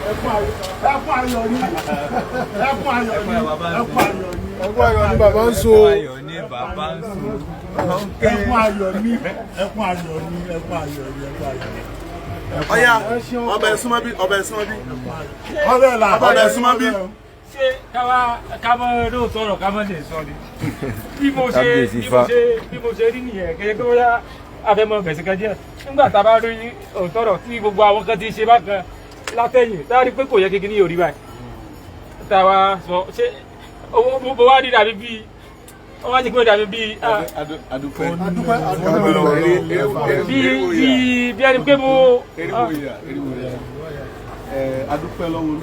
ẹkún ayọ̀ ni bàbá ń so. ẹkún ayọ̀ ni. Ọya ọbẹ̀ súnmọ́ bí ọbẹ̀ súnmọ́ bí. Ṣé káwá lóòótọ́ ọ̀rọ̀ ká má lè sọ ni bí mo ṣe rí nìyẹn kẹ́yẹ́ pé bóyá abẹ́mọ bẹ̀sẹ̀ kan díẹ̀ nígbà tá a bá rí òótọ́ ọ̀rọ̀ tí gbogbo àwọn kan ti ṣe bákan látẹ̀yìn tá a rí pé kò yẹ kékeré yóò rí báyìí tá a wá sọ ṣé owó wá rí dàbí bíi wọ́n wá ní kí wọ́n dàbí bíi bí ẹni pé mo. Adúpẹ́ lọ́wọ́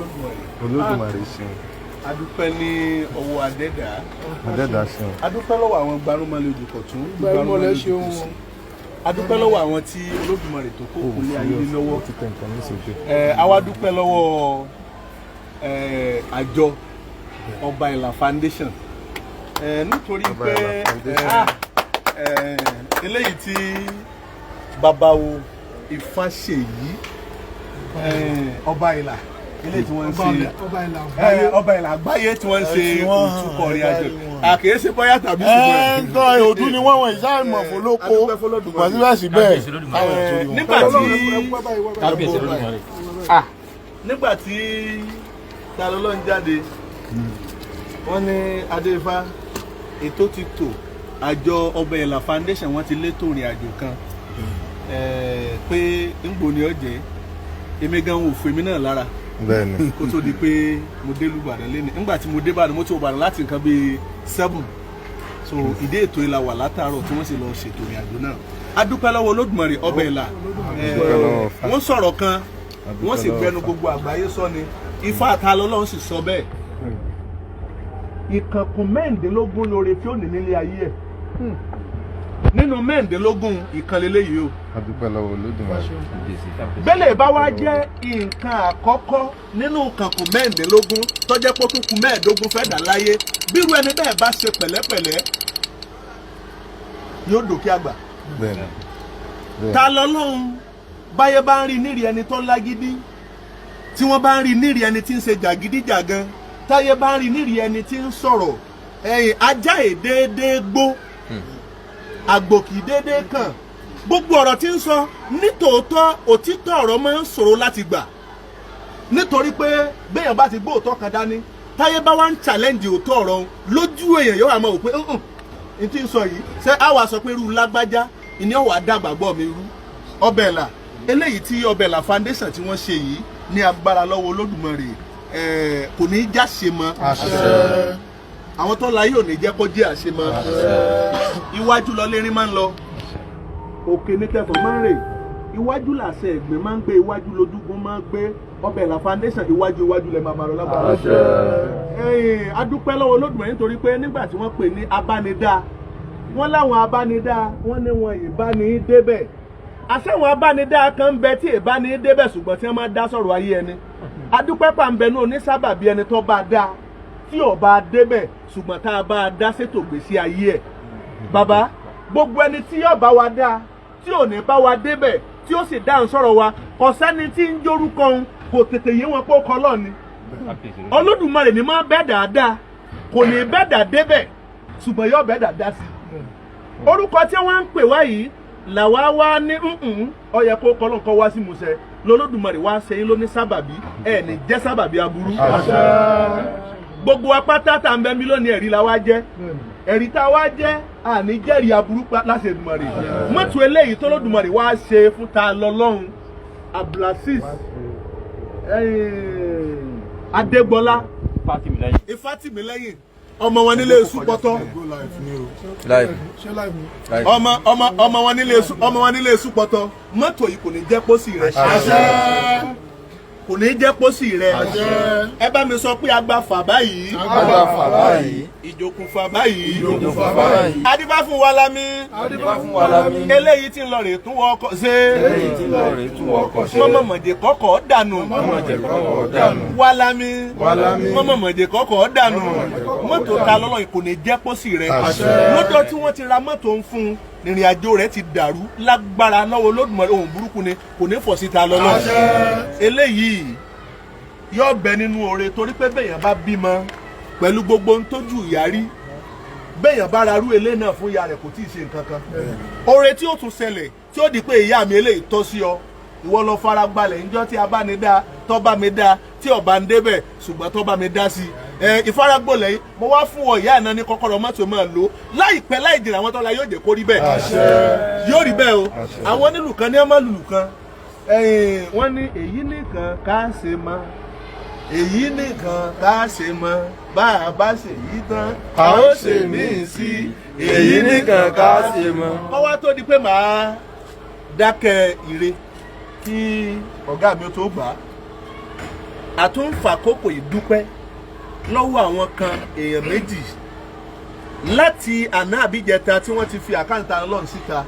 Olódùmarè ṣeun. Adúpẹ́ ní ọwọ́ Adẹ́dà ṣeun. Adúpẹ́ lọ́wọ́ àwọn gbarumọlẹ̀ Odùkọ̀tún. Gbarumọlẹ̀ ṣeun. Adúpẹ́ lọ́wọ́ àwọn tí Olódùmarè tó kó kúnlé ayé lọ́wọ́. Àwa dúpẹ́ lọ́wọ́ àjọ Ọba Ìlà Foundation. Nítorí pé eléyìí tí babawo Ifáṣèyí Ọba Ìlà ilé tí wọ́n ń ṣe Ọba Ìlà àgbáyé tí wọ́n ń ṣe òtúkọ̀ orin àjò àkèéṣe bóyá tàbí ṣùgbọ́n ẹ̀ńtọ́ òdú ni wọ́n ìṣá ìmọ̀ fòlókó pàṣípàṣí bẹ́ẹ̀. nígbà tí Talọ́lọ́run jáde wọ́n ní Adéfá ètò ti tò àjọ Ọba Ìlà Foundation wọ́n ti létò ìrìn àjò kan pé ńgbò ni ó jẹ́ èmi gan wò fún èmi náà lára kó tó di pé mo dé lùbàdàn lẹ́nu nígbà tí mo dé Ìbàdàn mo ti wọ Ìbàdàn láti nǹkan bíi 7 so ìdí ètò ìlà wà látàárọ̀ tí wọ́n sì lọ ṣètò ìrìn àjò náà a dúpẹ́ lọ́wọ́ Olódùmarè Ọba Ìlà wọ́n sọ̀rọ̀ kan wọ́n sì gbẹnu gbogbo àgbáyé sọ ni Ifá Talọ́lọ́run sì sọ bẹ́ẹ̀ ìkànkùn mẹ́ǹdínlógún lóore tí ó ní nílé ayé ẹ̀ nínú mẹ́ǹdínlógún ìkànlélẹ́ yìí o. A dúpẹ́ lọ́wọ́ Olódùmarè. Bẹ́lẹ̀ bá wá jẹ́ nǹkan àkọ́kọ́ nínú ìkànkùn mẹ́ǹdínlógún tó jẹ́ pé kúkú mẹ́ẹ̀ẹ́dógún fẹ́ dà láyé bírú ẹni bẹ́ẹ̀ bá ṣe pẹ̀lẹ́pẹ̀lẹ́ yóò dòkè àgbà. Talọ́lọ́run báyé bá ń rí nírì ẹni tó lágídí tí wọ́n bá ń rí nírì ẹni tí ń ṣe jàgídíjàgan táyé bá ń rí nírì ẹni tí ń sọ̀rọ̀ ẹ̀yìn ajá èdèédé gbó àgbò kì í déédéé kàn gbogbo ọ̀rọ̀ tí ń sọ nítòótọ́ òtítọ́ ọ̀rọ̀ máa ń ṣòro láti gbà nítorí pé béèyàn bá ti gbọ́ òótọ́ kan dání táyé bá wá ń challenge òótọ́ ọ̀rọ̀ lójú èèyàn yóò wá mọ̀ pé n tí ń sọ yìí ṣé á wàá sọ pé irú lágbájá ìní ọ̀wà dàgbàgbọ́ mi rú Ọba Ìlà eléyìí tí Ọba Ìlà Foundation tí wọ́n ṣe yìí ní agbára lọ́wọ́ Olódùmarè kò ní í jáṣe mọ́ àwọn tó láyé ò ní jẹ́ kó jẹ́ àṣemọ́ iwájú lọ lérin máa ń lọ òkè ní tẹ̀fọ̀ máa ń rè iwájú làṣẹ ẹ̀gbẹ́ máa ń gbé iwájú lójúgun máa ń gbé Ọba Ìlà Foundation iwájú lẹ máa máa lọ lágbára. A dúpẹ́ lọ́wọ́ Olódùmarè nítorí pé nígbà tí wọ́n pè ní abánidá wọ́n láwọn abánidá wọ́n ní wọn ìbáni débẹ̀ àṣẹwọn abánidá kan ń bẹ tí ìbáni débẹ̀ ṣùgbọ́n tí wọ́n máa dá sọ̀rọ̀ ayé ẹni a dúpẹ́ pàǹbẹ̀nú onísábàbí ẹni tó bá dá tí ó bá débẹ̀ ṣùgbọ́n tá a bá dá ṣètò gbèsè ayé ẹ̀ bàbá gbogbo ẹni tí yóò bá wa dá tí ò ní bá wa débẹ̀ tí ó sì dáhùn sọ̀rọ̀ wa kò sẹ́ni tí ń jórúkọ òun kò tètè yé wọn pé ó kọ́ lọ́ọ̀ni Olódùmarè ní máa bẹ́ẹ̀ dáadáa kò ní bẹ́ẹ̀ dà débẹ̀ ṣùgbọ́n yóò bẹ́ẹ̀ dà dá sí orúkọ tí wọ́n ń pè wá yìí làwa wá ní ó yẹ kó kọ́ lọ́nkọ́ wá sí musẹ̀ lọ́lọ́dùmarè wá sẹ́yìn ló ní sábàbí ẹ̀ ní jẹ́ sábàbí aburú gbogbo apáta tá ń bẹ mílíọ̀nù ẹ̀rí la wá jẹ́ ẹ̀rí tá a wá jẹ́ àní jẹ́rìí aburú láṣẹ Èdùmàrè mọ́tò eléyìí tó lódùmarè wá ṣe fún Talọ́lọ́run Abdulaziz Adégbọlá Ifátìmílẹ́yìn ọmọ wọn nílé Èṣùpọ̀tọ́ ọmọ wọn nílé Èṣùpọ̀tọ́ mọ́tò yìí kò ní jẹ́ pósí rẹ̀ kò ní jẹ́ pósí rẹ̀ ẹ bá mi sọ pé agbáfà báyìí ìjókòó báyìí adíbá fún wa lámì eléyìí tí ń lọ rè tún wọkọ̀ ṣe mọ́mọ́mọ́dé kọ́kọ́ dànù wa lámì mọ́mọ́mọ́dé kọ́kọ́ dànù mọ́tò ta lọ́lọ́ kò ní jẹ́ pósí rẹ̀ lọ́dọ̀ tí wọ́n ti ra mọ́tò ń fún ìrìn àjò rẹ̀ ti dàrú lágbára lọ́wọ́ Olódùmarè ohun burúkú ni kò ní fọ̀ síta lọ́lọ́ eléyìí yóò bẹ nínú oore torí pé bẹ́yàn bá bímọ pẹ̀lú gbogbo ń tójú ìyá rí bẹ́yàn bá ra rú ilé náà fún ìyá rẹ̀ kò tí ì ṣe nǹkan kan oore tí ó tún ṣẹlẹ̀ tí ó di pé ìyá mi eléyìí tọ́ sí ọ ìwọ lọ fara gbalẹ̀ níjọ́ tí a bá ní dá tọ́ bá mi dá tí ọba ń débẹ̀ ṣùgbọ́n tọ́ bá mi dá sí ìfaragbọ́lẹ̀ yìí mo wá fún ọ ìyá àná ní kọ́kọ́rọ́ mọ́tò máa lò láìpẹ́ láì jìnnà àwọn tọ́lá yóò jẹ́ kó rí bẹ́ẹ̀ yóò rí bẹ́ẹ̀ o àwọn onílù kan ní ọmọ lùlù kan wọ́n ní èyí nìkan ká ṣe mọ́ èyí nìkan ká ṣe mọ́ bá a bá ṣe yí tán a ó ṣe míì sí èyí nìkan ká ṣe mọ́. kọ́wá tó di pé màá dákẹ́ ire kí ọ̀gá mi tó gbà á àtúnfàkókò ìdúpẹ́ lọ́wọ́ àwọn kan èèyàn méjì láti àná àbíjẹta tí wọ́n ti fi àkáǹtà Ọlọ́run síta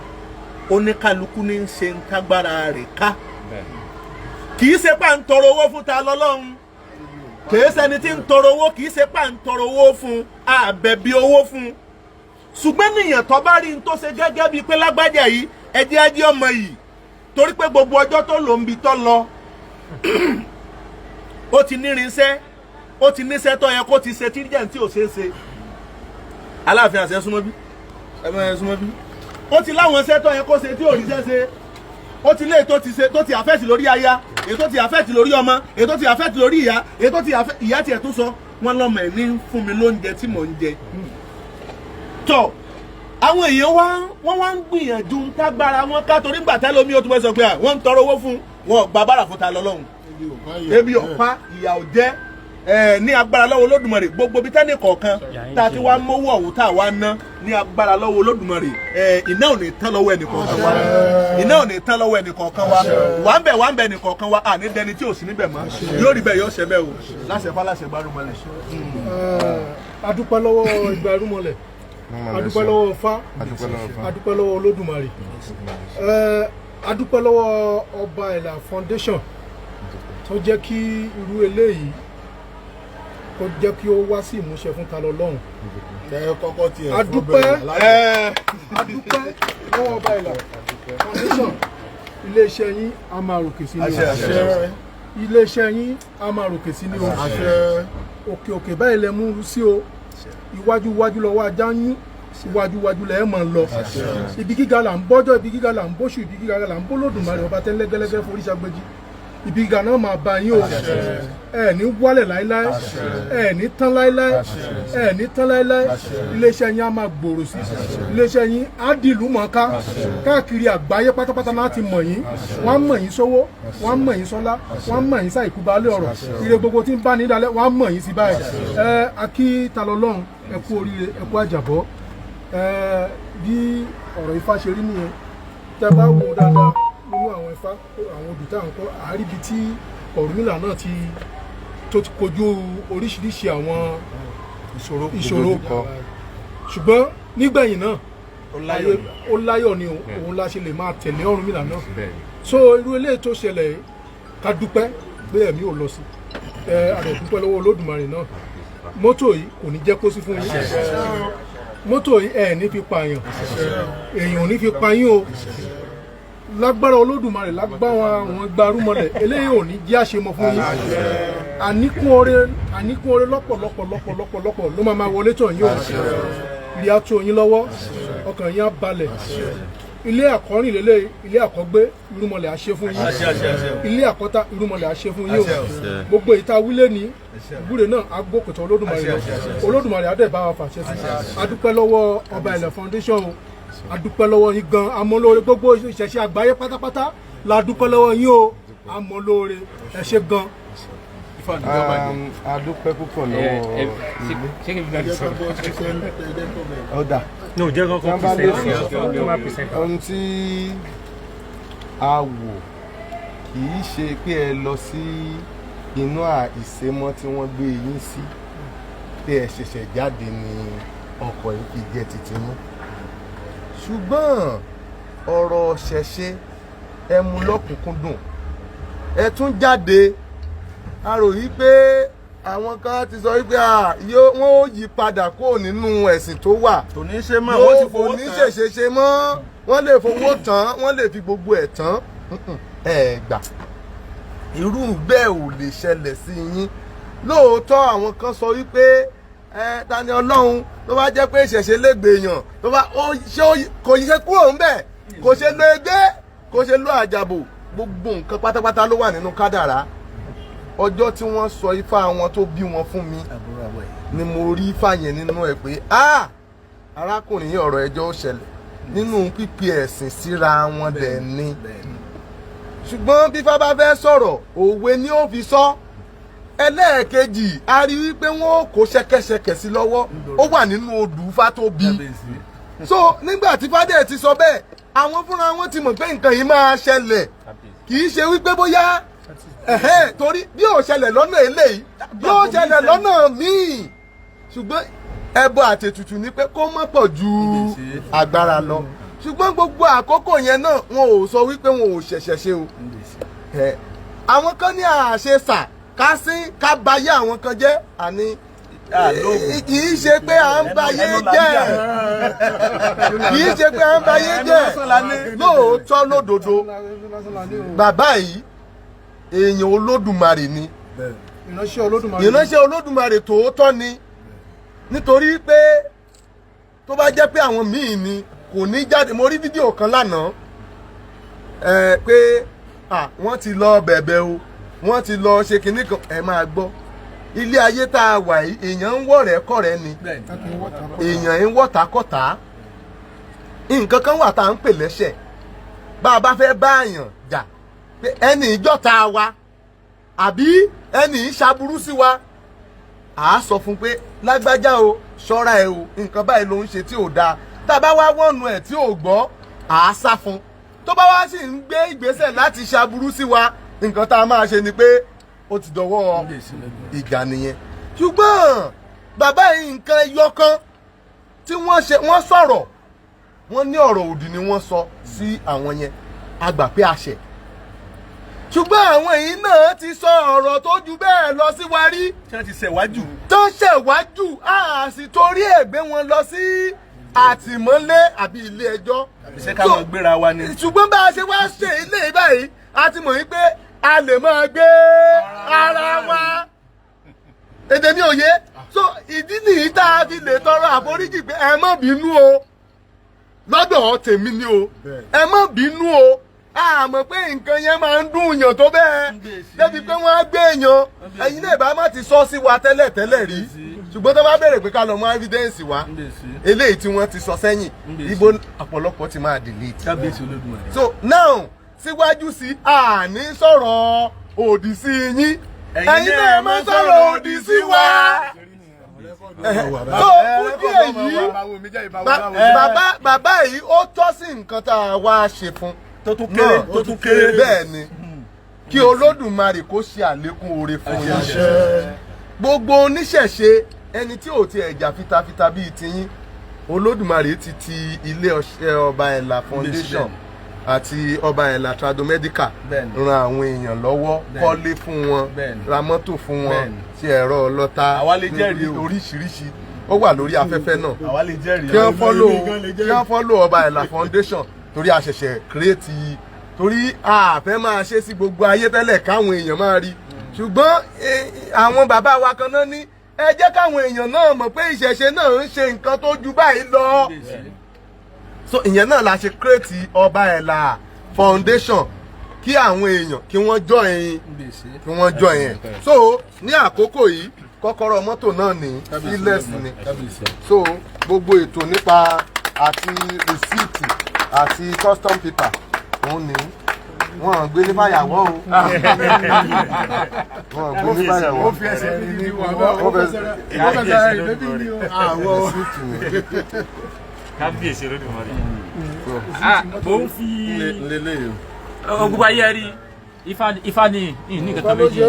oníkálukú ní í ṣe ń kágbára rẹ̀ ká kì í ṣe pà ń tọrọ owó fún ta lọ́lọ́run kì í ṣẹni tí ń tọrọ owó kì í ṣe pà ń tọrọ owó fún àbẹ̀bí owó fún ṣùgbọ́n níyàn tó bá rí n tó ṣe gẹ́gẹ́ bíi pé lágbájá yìí ẹjẹ́ ajé ọmọ yìí torí pé gbogbo ọjọ́ tó lò ń bi tó lọ ó ti nírinṣẹ́ ó ti níṣẹ́ tó yẹ kó ti ṣe tíríjẹ̀ tí ò ṣeé ṣe Aláàfin àṣẹ súnmọ́ bí súnmọ́ bí ó ti láwọn iṣẹ́ tó yẹ kó ṣe tí ò ríṣẹ́ ṣe ó ti lé tó ti ṣe tó ti àfẹ́ẹ̀tì lórí aya ètò ti àfẹ́ẹ̀tì lórí ọmọ ètò ti àfẹ́ẹ̀tì lórí ìyá ètò ti ìyá tiẹ̀ tó sọ wọn lọ́mọ ẹ̀ ní fún mi lóúnjẹ tí mò ń jẹ tọ́ àwọn èèyàn wọ́n wá ń gbìyànjú tágbára wọn ká torí gbà tẹ́lẹ̀ omi ó tún fẹ́ sọ pé wọ́n ń tọrọ owó fún wọn gba bára fún ta lọ́lọ́run ebi ọ̀pá ìyà ò jẹ́ ní agbára lọ́wọ́ Olódùmarè gbogbo bí tẹ́nì kọ̀ọ̀kan tá a ti wá mówó ọ̀hún tá a wá ná ní agbára lọ́wọ́ Olódùmarè iná ò ní tán lọ́wọ́ ẹnì kọ̀ọ̀kan wa iná ò ní tán lọ́wọ́ ẹnì kọ̀ọ̀kan wa wà ń bẹ̀ ẹnì kọ̀ọ̀kan wa àní dẹni tí ò sí níbẹ̀ mọ́ yóò rí bẹ́ẹ̀ yóò ṣe bẹ́ẹ̀ o láṣẹ fá láṣẹ gbárùmọ̀lẹ̀. adúpẹ́ lọ́wọ́ ìgbárùmọ̀lẹ̀ adúpẹ́ lọ́wọ́ Fá adúpẹ́ lọ́wọ́ Olódùmarè adúpẹ́ lọ́wọ́ Ọba Ìlà Foundation tó jẹ́ kí irú eléyìí kó jẹ́ kí ó wá sí ìmúṣẹ fún ta lọ́lọ́run. adúpẹ́ lọ́wọ́ Ọba Ìlà Foundation iléeṣẹ́ yín a máa ròkè sí ní o iléeṣẹ́ yín a máa ròkè sí ní o òkè òkè báyìí lẹ mú sí o iwájú iwájú lọ́wọ́ ajá ń yún iwájú iwájú lẹ máa ń lọ ibi gíga là ń bọ́jọ́ ibi gíga là ń bóṣù ibi gíga là ń bó Olódùmarè ọba tẹ́lẹ́gẹ́lẹ́gẹ́ forí ṣàgbéjì ibi gíga náà máa bá yín o ẹ ní wálẹ̀ láíláí ẹ ní tán láíláí ẹ ní tán láíláí iléeṣẹ́ yín á máa gbòòrò sí iléeṣẹ́ yín á dìlú mọ̀ọ́ká káàkiri àgbáyé pátápátá láti mọ̀ yín wọ́n á mọ̀ yín sówó wọ́n á mọ̀ yín sọ́lá wọ́n á mọ̀ yín sáìkú balẹ̀ ọ̀rọ̀ ire gbogbo tí ń bá ní dalẹ̀ wọ́n á mọ̀ yín sí báyìí akí ta lọ́lọ́run ẹ kú oríire ẹ kú àjàbọ́ bí ọ̀rọ̀ Ifá ṣe rí nìyẹn tẹ́ bá wò dáadáa nínú àwọn Ifá àwọn odù tá à ń kọ́ àríbi tí Ọ̀rúnmìlà náà tó ti kojú oríṣiríṣi àwọn ìṣòro ṣùgbọ́n nígbẹ̀yìn náà ó láyọ̀ ni òun la ṣe lè máa tẹ̀lé Ọ̀rúnmìlà náà so irú eléyìí tó ṣẹlẹ̀ ká dúpẹ́ pé ẹ̀mí ò lọ sí àdẹ̀dúpẹ́ lọ́wọ́ Olódùmarè náà mọ́tò yìí kò ní jẹ́ kó sí fún yín mọ́tò yìí ẹ̀ ní fi pààyàn èèyàn ò ní fi pa yín o lágbára Olódùmarè lágbára àwọn gbárùmọ̀lẹ̀ eléyìí ò ní jẹ́ àṣemọ fún yín àníkún oore lọ́pọ̀lọpọ̀ ló máa wọlé tọ̀ yín o ìrì á tó yín lọ́wọ́ ọkàn yín á balẹ̀ ilé àkọ́rìn lélẹ̀ ilé àkọ́gbé irúmọlẹ̀ á ṣe fún yín ilé àkọ́tà irúmọlẹ̀ á ṣe fún yín o gbogbo ìta wílé ní ìbúre náà á gbókòtò Olódùmarè lọ Olódùmarè á dẹ̀ bá wa fàṣẹ sí adúpẹ́ lọ́wọ́ Ọba Ìlà Foundation o adúpẹ́ lọ́wọ́ yín gan amọ̀lóore gbogbo ìṣẹ̀ṣẹ̀ àgbáyé pátápátá la dúpẹ́ lọ́wọ́ yín o amọ̀lóore ẹ ṣé gan. adúpẹ́ púpọ̀ lọ́wọ́ ọ̀dà ohun tí a wò kì í ṣe pé ẹ lọ sí inú ìsémọ́ tí wọ́n gbé yín sí pé ẹ ṣẹ̀ṣẹ̀ jáde ní ọkọ̀ yìí fi jẹ́ títí mú ṣùgbọ́n ọ̀rọ̀ ṣẹ̀ṣẹ̀ ẹ mú lọ́kùnkúndùn ẹ tún jáde a rò yí pé àwọn kan ti sọ wípé wọ́n ó yí padà kúrò nínú ẹ̀sìn tó wà kò ní ṣe mọ́ wọ́n ti fowó tán kò ní ṣèṣe mọ́ wọ́n lè fowó tán wọ́n lè fi gbogbo ẹ̀ tán ẹ gbà irú bẹ́ẹ̀ ò lè ṣẹlẹ̀ sí yín lóòótọ́ àwọn kan sọ wípé Tani Olorun tó bá jẹ́ pé ìṣẹ̀ṣe lẹ́gbẹ̀ẹ́yàn tó bá kò ṣe kúrò ń bẹ̀ kò ṣe lo ẹgbẹ́ kò ṣe lo àjàbò gbogbo nǹkan pátápátá ló wà nínú kádàrá ọjọ́ tí wọ́n sọ ifá wọn tó bí wọn fún mi ni mo rí ifá yẹn nínú ẹ̀ pé arákùnrin yìí ọ̀rọ̀ ẹjọ́ ó ṣẹlẹ̀ nínú pípi ẹ̀sìn síra wọn dẹ̀ ni ṣùgbọ́n bí ifá bá fẹ́ sọ̀rọ̀ òwe ni ó fi sọ ẹlẹ́ẹ̀kejì a rí wípé wọ́n kó ṣẹ̀kẹ̀ṣẹ̀kẹ̀ sí lọ́wọ́ ó wà nínú odù ifá tó bí so nígbà tí fádé ti sọ bẹ́ẹ̀ àwọn fúnra wọn ti mọ̀ pé nǹkan yìí máa ṣẹlẹ̀ kì í ṣe wípé bóyá torí bí ó ṣẹlẹ̀ lọ́nà eléyìí yóò ṣẹlẹ̀ lọ́nà míì ṣùgbọ́n ẹbọ àtètùtù ni pé kó má pọ̀ ju agbára lọ ṣùgbọ́n gbogbo àkókò yẹn náà wọn ò sọ wípé wọn ò ṣẹ̀ṣẹ̀ ṣe o àwọn kan ní àṣesà ká sí ká bayé àwọn kan jẹ́ àní kì í ṣe pé à ń bayé jẹ́ kì í ṣe pé à ń bayé jẹ́ lóòótọ́ lódodo bàbá yìí èèyàn Olódùmarè ni ìránṣẹ́ Olódùmarè tòótọ́ ni nítorí pé tó bá jẹ́ pé àwọn míì ni kò ní jáde mo rí fídíò kan lánàá pé wọ́n ti lọ bẹ̀bẹ̀ o wọ́n ti lọ ṣe kinní kan ẹ máa gbọ́ ilé ayé tá a wà yìí èèyàn ń wọ̀rẹ́ kọ̀rẹ́ ni èèyàn ń wọ̀tákọ̀tá nǹkan kan wà tá à ń pè lẹ́ṣẹ̀ bá a bá fẹ́ bá àyàn jà pé ẹni ìjọ́ta wa àbí ẹni ìṣàbùrú sí wa à á sọ fún pé lágbájá o ṣọ́ra ẹ o nǹkan báyìí ló ń ṣe tí ò dáa tá a bá wá wọ̀nù ẹ̀ tí ò gbọ́ à á sá fún tó bá wá sì ń gbé ìgbésẹ̀ láti ṣàbùrú sí wa nǹkan tá a máa ṣe ni pé ó ti dọwọ́ ìjà nìyẹn ṣùgbọ́n bàbá yìí nǹkan ẹyọ kan tí wọ́n sọ̀rọ̀ wọ́n ní ọ̀rọ̀ òdì ni wọ́n sọ sí àwọn yẹn a gbà pé àṣẹ ṣùgbọ́n àwọn èyí náà ti sọ ọ̀rọ̀ tó ju bẹ́ẹ̀ lọ sí wa rí tí wọ́n ti ṣẹ̀wájú tó ṣẹ̀wájú a sì torí ẹ̀ gbé wọn lọ sí àtìmọ́lé àbí ilé ẹjọ́ ṣé ká máa gbéra wa ni ṣùgbọ́n bá a ṣe wá ṣe ilé báyìí a ti mọ̀ wípé a lè máa gbé ara wa èdè mi ò yé so ìdí nìyí tá a fi lè tọrọ àforíjì pé ẹ má bínú o lọ́dọ̀ tèmi ni o ẹ má bínú o a mọ̀ pé nǹkan yẹn máa ń dùn yàn tó bẹ́ẹ̀ débi pé wọ́n á gbé èèyàn ẹ̀yin náà bá má ti sọ sí wa tẹ́lẹ̀ rí ṣùgbọ́n tó bá béèrè pé ká lọ mú evidence wa eléyìí tí wọ́n ti sọ sẹ́yìn ibo ọ̀pọ̀lọpọ̀ ti máa delete so now síwájú sí àní sọ̀rọ̀ òdì sí yín ẹ̀yin náà máa sọ̀rọ̀ òdì sí wa tó kú díẹ̀ yìí bàbá yìí ó tọ́ sí nǹkan tá a wá ṣe fún tó tún kéré bẹ́ẹ̀ ni kí Olódùmarè kó ṣe àlékún oore fún yín gbogbo oníṣẹ̀ṣe ẹni tí ò ti ẹ̀jà fitafita bíi tiyín Olódùmarè ti ilé ọba ẹ̀là foundation àti ọba ẹ̀là tradomedical ran àwọn èèyàn lọ́wọ́ kọ́lé fún wọn ra mọ́tò fún wọn ti ẹ̀rọ ọlọ́ta oríṣiríṣi ó wà lórí afẹ́fẹ́ náà kí wọ́n fọ́lò ọba ẹ̀là foundation torí a ṣẹ̀ṣẹ̀ kírètì torí a fẹ́ máa ṣe sí gbogbo ayé tẹ́lẹ̀ káwọn èèyàn máa rí ṣùgbọ́n àwọn bàbá wa kan náà ní ẹ jẹ́ káwọn èèyàn náà mọ̀ pé ìṣẹ̀ṣe náà ń ṣe nǹkan tó ju báyìí lọ so ìyẹn náà la ṣe kírètì ọba ẹ̀là foundation kí àwọn èèyàn kí wọ́n join yẹn so ní àkókò yìí kọ́kọ́rọ́ mọ́tò náà ní sílẹ̀s ni so gbogbo ètò nípa àti rìsíìtì àti custom paper òun ni wọ́n gbé ní fàyàwọ́ o wọ́n gbé ní fàyàwọ́ ó fi ẹsẹ̀ rí ní wọ́n fẹsẹ̀ rí lóbi ní àwọ̀ kábíyèsí Olódùmarè mo ń fi gbogbo ayé rí Ifá ni ní kankan méjì.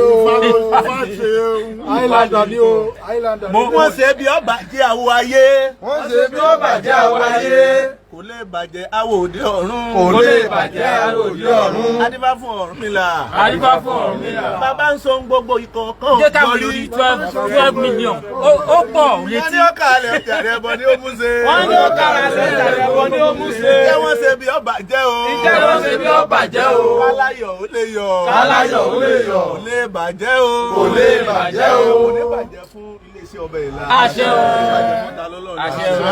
Highlander ni o. Highlander ni o. Wọ́n ṣe bí ó bàjẹ́ àwo ayé. Wọ́n ṣe bí ó bàjẹ́ àwo ayé. Kò lè bàjẹ́ àwo òde ọ̀run. Kò lè bàjẹ́ àwo òde ọ̀run. Adífá fún Ọ̀rúnmìlà. Adífá fún Ọ̀rúnmìlà. Bàbá ń so gbogbo ikọ̀ kan. Jẹ́ káwọn lórí 12 million. Ó pọ̀ létí. Wọ́n ní ó kàlẹ̀ ọ̀tàrẹ̀ ẹbọ ní ó mú ṣe. Wọ́n ní ó kàlẹ̀ ọ̀tàrẹ̀ ẹbọ ní ó mú ṣe. Ǹjẹ́ wọ́n ṣe bí ó bàjẹ́ o. Ǹjẹ́ wọ́n ṣe bí ó bàjẹ́ o. Káláyọ̀ ó lè yọ̀. Káláyọ̀ ó lè yọ̀. Kò lè bàjẹ́ o. Kò lè bàjẹ́ o. Kò lè bàjẹ́ fún iléeṣẹ́ ọbẹ̀ ìlà. Àṣẹ o. Àṣẹ o.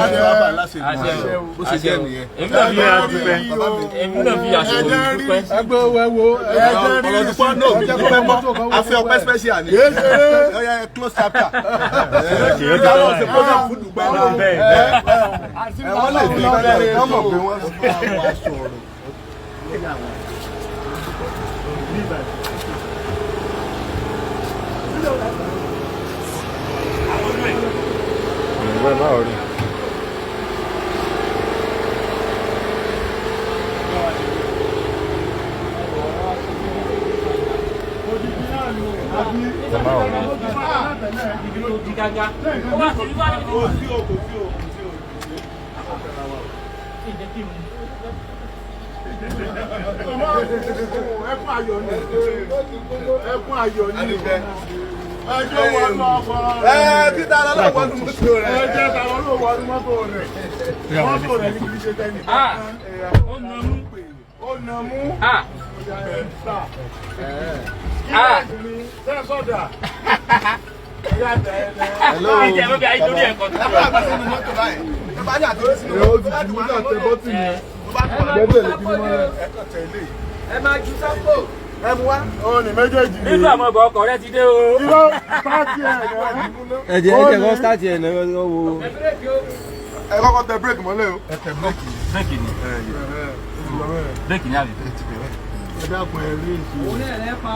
Àṣẹ o. Bó ṣe jẹ́ nìyẹn. Èmi náà fi àdúpẹ́. Èmi náà fi àṣẹ òdúpẹ́. Ẹgbẹ́ owó ẹ̀wò. Ọ̀rọ̀ dúpọ́ náà jẹ́ kó fẹ́ mọ́. A fi ọpẹ́ special ni. Ọ̀ya close chapter. Ìdáwọ̀ ṣe program fún Dùgbẹ́ náà. Wọ́n lè bí bẹ́ẹ̀ kán mọ̀ pé wọ́n sọ̀rọ̀. Ìwé máa rí. Ẹkún ayọ̀ ni. Ẹkún ayọ̀ ni. Ẹjọ́ wọn lọ ọkọ̀ rẹ̀. Títà lọ́wọ́ ní mọ́tò rẹ̀. Ẹjẹ́ ta lọ́wọ́ ní mọ́tò rẹ̀. Mọ́tò rẹ̀ ní kìí ṣe tẹ́nì. Ó nà mú. Ó nà mú. Sẹ́sọ̀dà. Hello. Ìjẹ́ bí ayé lórí ẹ̀kọ́ tó rọ̀. Ẹ máa ju sápò. Ẹ mú wá. Ó ní méjèèjì. Nínú àwọn ọkọ̀ ọkọ̀ rẹ ti dé o. Irọ́ pàtì ẹ̀ Ẹ jẹ́ kó start yẹn náà wo. Ẹ kọ́kọ́ tẹ bírèkì mọ́lẹ̀ o. ẹ tẹ bírèkì. Bírèkì ni. Bírèkì ni àbí. Ẹ dákun ẹ rí èsì. Òun náà lẹ́pa.